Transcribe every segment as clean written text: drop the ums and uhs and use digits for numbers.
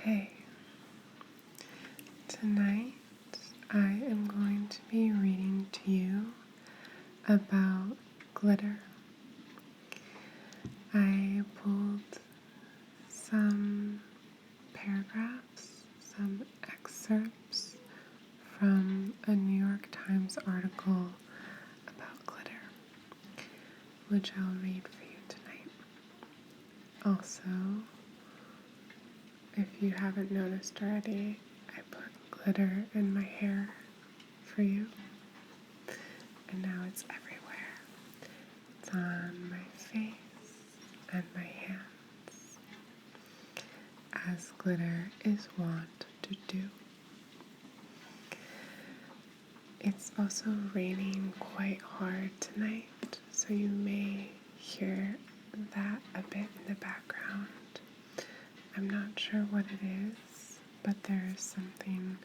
Hey, tonight I am going to be reading to you about glitter. I pulled some paragraphs, some excerpts from a New York Times article about glitter, which I'll read for you tonight. Also, if you haven't noticed already, I put glitter in my hair for you, and now it's everywhere. It's on my face and my hands, as glitter is wont to do. It's also raining quite hard tonight, so you may hear that a bit in the background. I'm not sure what it is, but there is something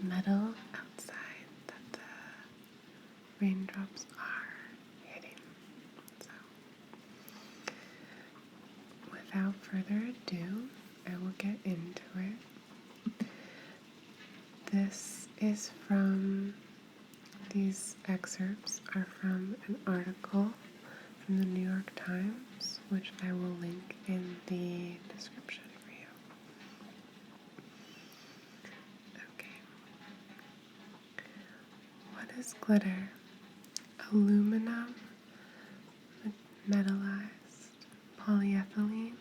metal outside that the raindrops are hitting. So, without further ado, I will get into it. These excerpts are from an article from the New York Times, which I will link in the description for you. Okay. What is glitter? Aluminum metallized polyethylene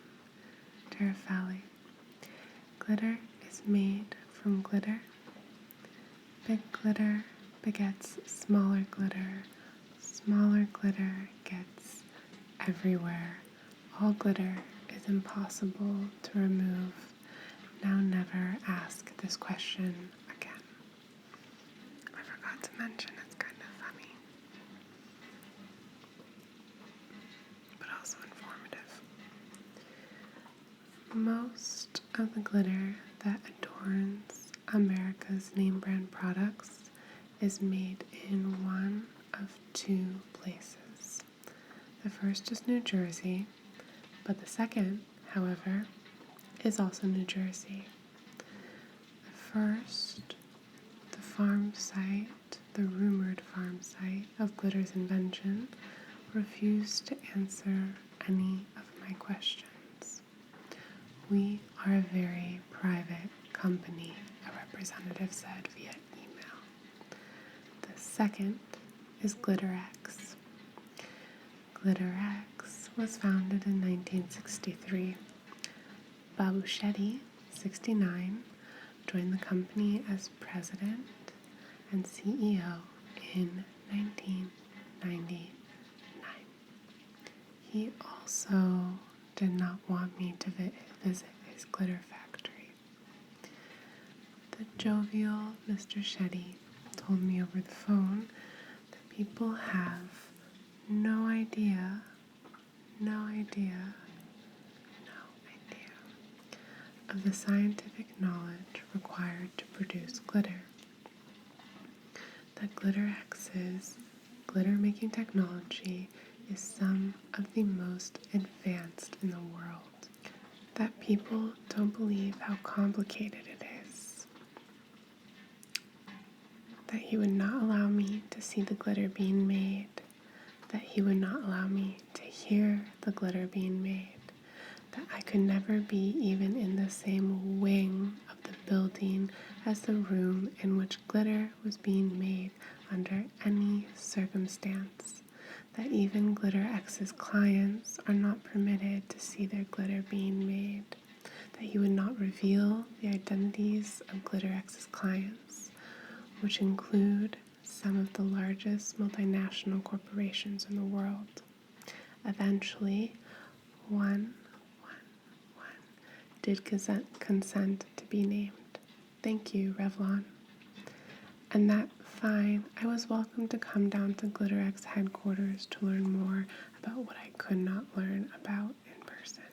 terephthalate. Glitter is made from glitter. Big glitter begets smaller glitter. Smaller glitter gets everywhere. All glitter is impossible to remove. Now never ask this question again. I forgot to mention it's kind of funny, but also informative. Most of the glitter that adorns America's name brand products is made in one of two places. The first is New Jersey, but the second, however, is also New Jersey. The first, the farm site, the rumored farm site of glitter's invention, refused to answer any of my questions. We are a very private company, a representative said via email. The second is Glitter X. Glitter X was founded in 1963. Babu Shetty, 69, joined the company as president and CEO in 1999. He also did not want me to visit his glitter factory. The jovial Mr. Shetty told me over the phone that people have no idea of the scientific knowledge required to produce glitter. That Glitter X's glitter-making technology is some of the most advanced in the world. That people don't believe how complicated it is. That he would not allow me to see the glitter being made. That he would not allow me to hear the glitter being made. That I could never be even in the same wing of the building as the room in which glitter was being made under any circumstance. That even Glitter X's clients are not permitted to see their glitter being made. That he would not reveal the identities of Glitter X's clients, which include some of the largest multinational corporations in the world. Eventually, one did consent to be named. Thank you, Revlon. And that fine, I was welcome to come down to Glitter X headquarters to learn more about what I could not learn about in person.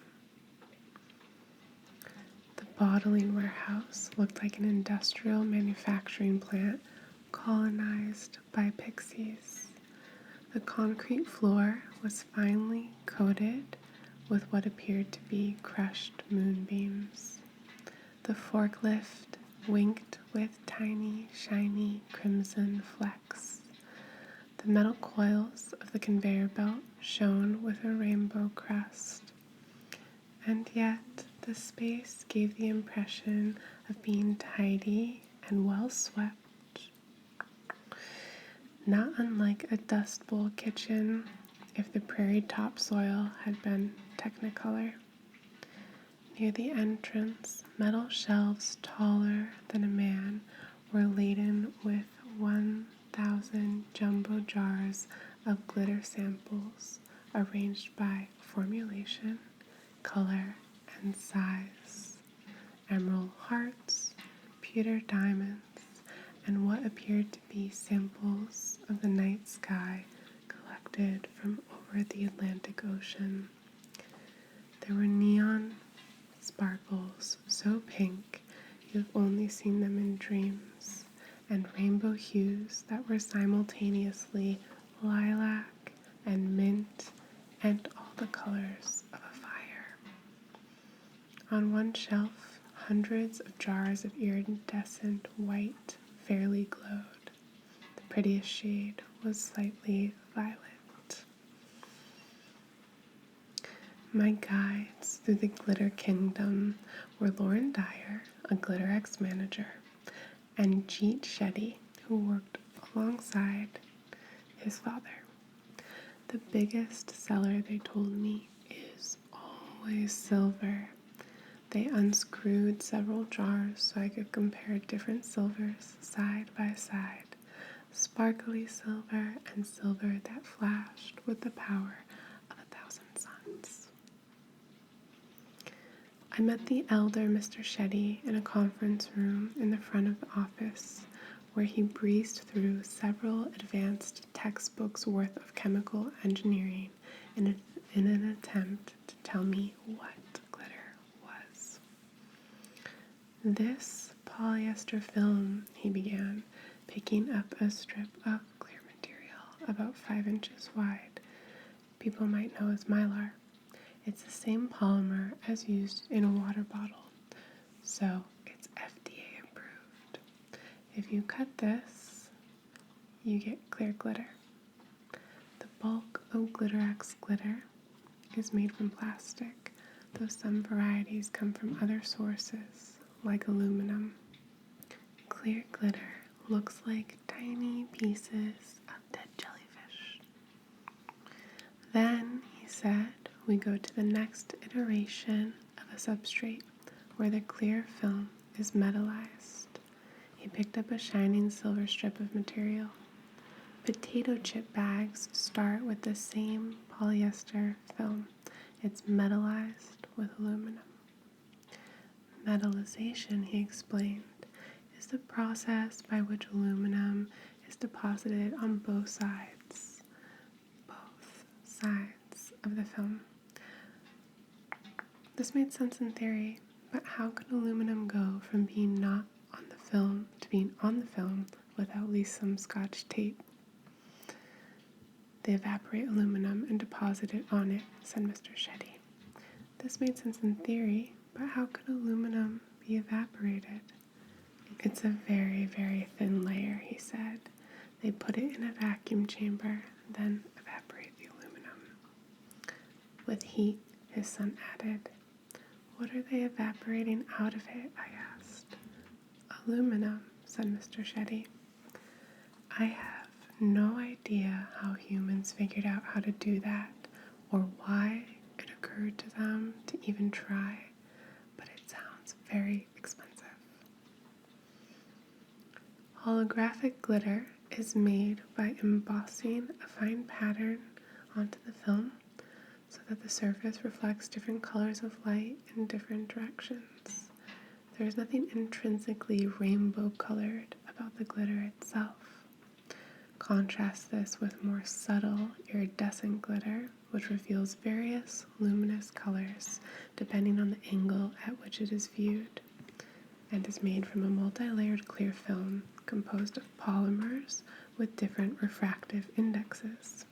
The bottling warehouse looked like an industrial manufacturing plant colonized by pixies. The concrete floor was finely coated with what appeared to be crushed moonbeams. The forklift winked with tiny, shiny crimson flecks. The metal coils of the conveyor belt shone with a rainbow crest. And yet, the space gave the impression of being tidy and well swept, not unlike a Dust Bowl kitchen if the prairie topsoil had been Technicolor. Near the entrance, metal shelves taller than a man were laden with 1,000 jumbo jars of glitter samples arranged by formulation, color, and size. Emerald hearts, pewter diamonds, and what appeared to be samples of the night sky collected from over the Atlantic Ocean. There were neon sparkles so pink you've only seen them in dreams, and rainbow hues that were simultaneously lilac and mint and all the colors of a fire. On one shelf, hundreds of jars of iridescent white fairly glowed. The prettiest shade was slightly violet. My guides through the glitter kingdom were Lauren Dyer, a GlitterX manager, and Jeet Shetty, who worked alongside his father. The biggest seller, they told me, is always silver. They unscrewed several jars so I could compare different silvers side by side, sparkly silver and silver that flashed with the power of 1,000 suns. I met the elder Mr. Shetty in a conference room in the front of the office, where he breezed through several advanced textbooks worth of chemical engineering in an attempt to tell me what glitter was. This polyester film, he began, picking up a strip of clear material about 5 inches wide, people might know as mylar. It's the same polymer as used in a water bottle, so it's FDA approved. If you cut this, you get clear glitter. The bulk of GlitterX glitter is made from plastic, though some varieties come from other sources, like aluminum. Clear glitter looks like tiny pieces of dead jellyfish. Then, he said, we go to the next iteration of a substrate where the clear film is metallized. He picked up a shining silver strip of material. Potato chip bags start with the same polyester film. It's metallized with aluminum. Metallization, he explained, is the process by which aluminum is deposited on both sides of the film. This made sense in theory, but how could aluminum go from being not on the film to being on the film without at least some Scotch tape? They evaporate aluminum and deposit it on it, said Mr. Shetty. This made sense in theory, but how could aluminum be evaporated? It's a very, very thin layer, he said. They put it in a vacuum chamber, then evaporate the aluminum. With heat, his son added. What are they evaporating out of it? I asked. Aluminum, said Mr. Shetty. I have no idea how humans figured out how to do that, or why it occurred to them to even try, but it sounds very expensive. Holographic glitter is made by embossing a fine pattern onto the film so that the surface reflects different colors of light in different directions. There is nothing intrinsically rainbow-colored about the glitter itself. Contrast this with more subtle, iridescent glitter, which reveals various luminous colors depending on the angle at which it is viewed, and is made from a multi-layered clear film composed of polymers with different refractive indexes.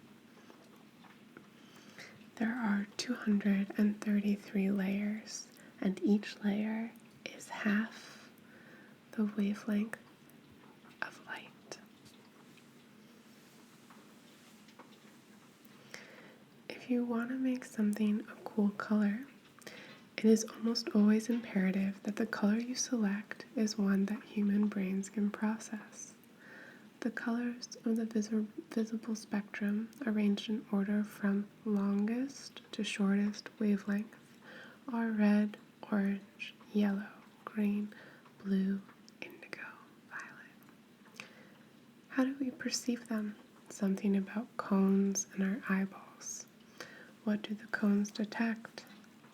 There are 233 layers, and each layer is half the wavelength of light. If you want to make something a cool color, it is almost always imperative that the color you select is one that human brains can process. The colors of the visible spectrum, arranged in order from longest to shortest wavelength, are red, orange, yellow, green, blue, indigo, violet. How do we perceive them? Something about cones in our eyeballs. What do the cones detect?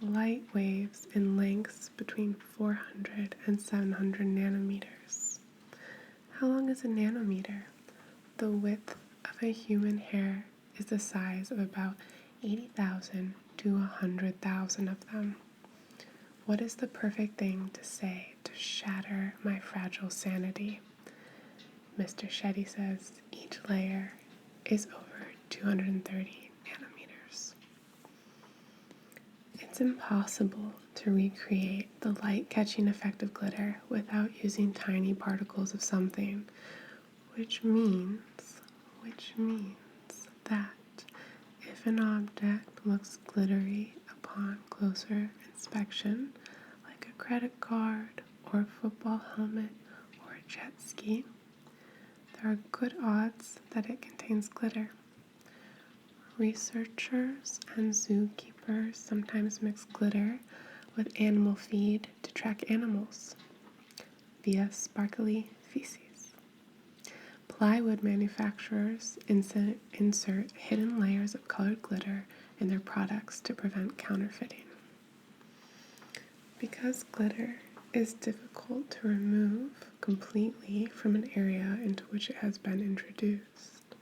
Light waves in lengths between 400 and 700 nanometers. How long is a nanometer? The width of a human hair is the size of about 80,000 to 100,000 of them. What is the perfect thing to say to shatter my fragile sanity? Mr. Shetty says each layer is over 230 nanometers. It's impossible to recreate the light-catching effect of glitter without using tiny particles of something, which means that if an object looks glittery upon closer inspection, like a credit card or a football helmet or a jet ski, there are good odds that it contains glitter. Researchers and zookeepers sometimes mix glitter with animal feed to track animals via sparkly feces. Plywood manufacturers insert hidden layers of colored glitter in their products to prevent counterfeiting. Because glitter is difficult to remove completely from an area into which it has been introduced,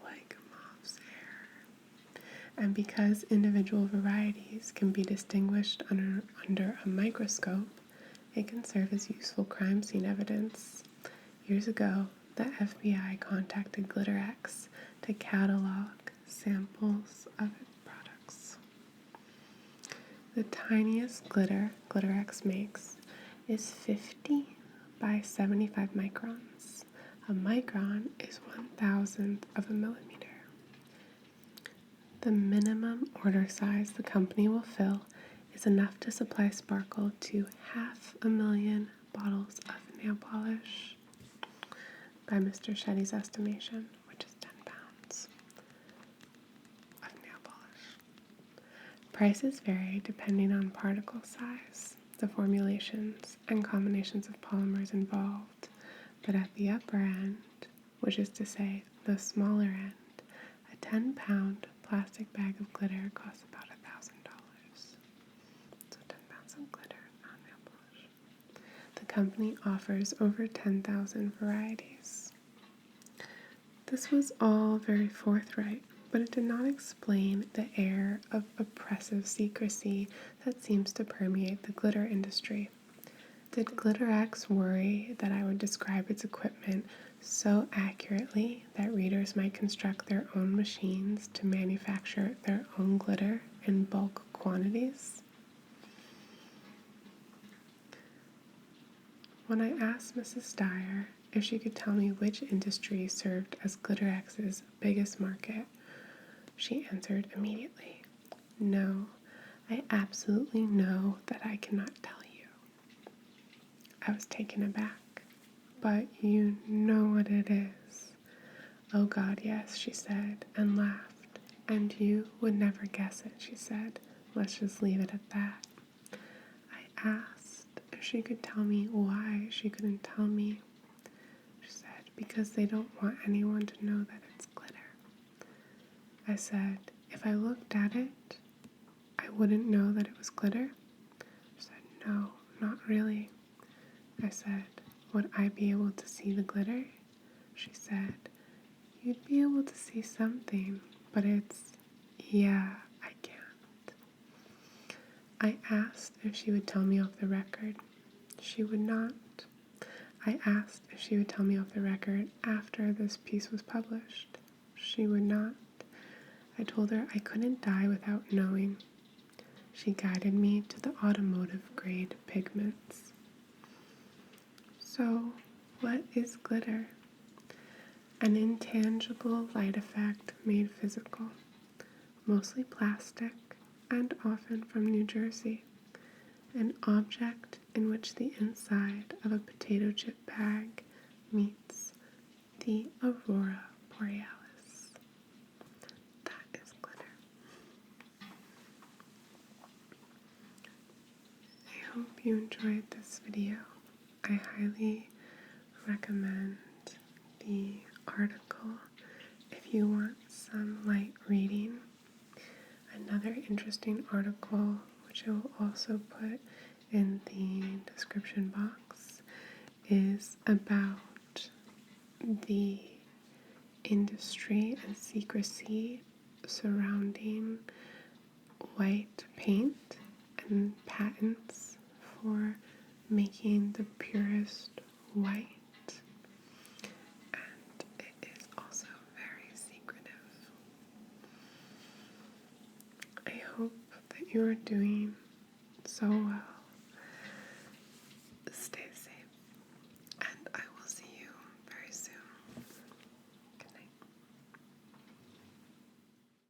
like Mauve's hair, and because individual varieties can be distinguished under a microscope, it can serve as useful crime scene evidence. Years ago, the FBI contacted GlitterX to catalog samples of its products. The tiniest glitter GlitterX makes is 50 by 75 microns. A micron is 1,000th of a millimeter. The minimum order size the company will fill is enough to supply sparkle to 500,000 bottles of nail polish, by Mr. Shetty's estimation, which is 10 pounds of nail polish. Prices vary depending on particle size, the formulations, and combinations of polymers involved, but at the upper end, which is to say the smaller end, a 10-pound plastic bag of glitter costs about $1,000. So 10 pounds of glitter, not nail polish. The company offers over 10,000 varieties. This was all very forthright, but it did not explain the air of oppressive secrecy that seems to permeate the glitter industry. Did GlitterX worry that I would describe its equipment so accurately that readers might construct their own machines to manufacture their own glitter in bulk quantities? When I asked Mrs. Dyer if she could tell me which industry served as GlitterX's biggest market, she answered immediately, "No, I absolutely know that I cannot tell you." I was taken aback. "But you know what it is." "Oh God, yes," she said, and laughed. "And you would never guess it," she said. "Let's just leave it at that." I asked if she could tell me why she couldn't tell me. She said, "Because they don't want anyone to know that it's glitter." I said, "If I looked at it, I wouldn't know that it was glitter?" She said, "No, not really." I said, "Would I be able to see the glitter?" She said, "You'd be able to see something, but yeah, I can't." I asked if she would tell me off the record. She would not. I asked if she would tell me off the record after this piece was published. She would not. I told her I couldn't die without knowing. She guided me to the automotive-grade pigments. So, what is glitter? An intangible light effect made physical, mostly plastic and often from New Jersey. An object in which the inside of a potato chip bag meets the aurora borealis. That is glitter. I hope you enjoyed this video. I highly recommend the article if you want some light reading. Another interesting article, which I will also put in the description box, is about the industry and secrecy surrounding white paint and patents for making the purest white. And it is also very secretive. I hope that you are doing so well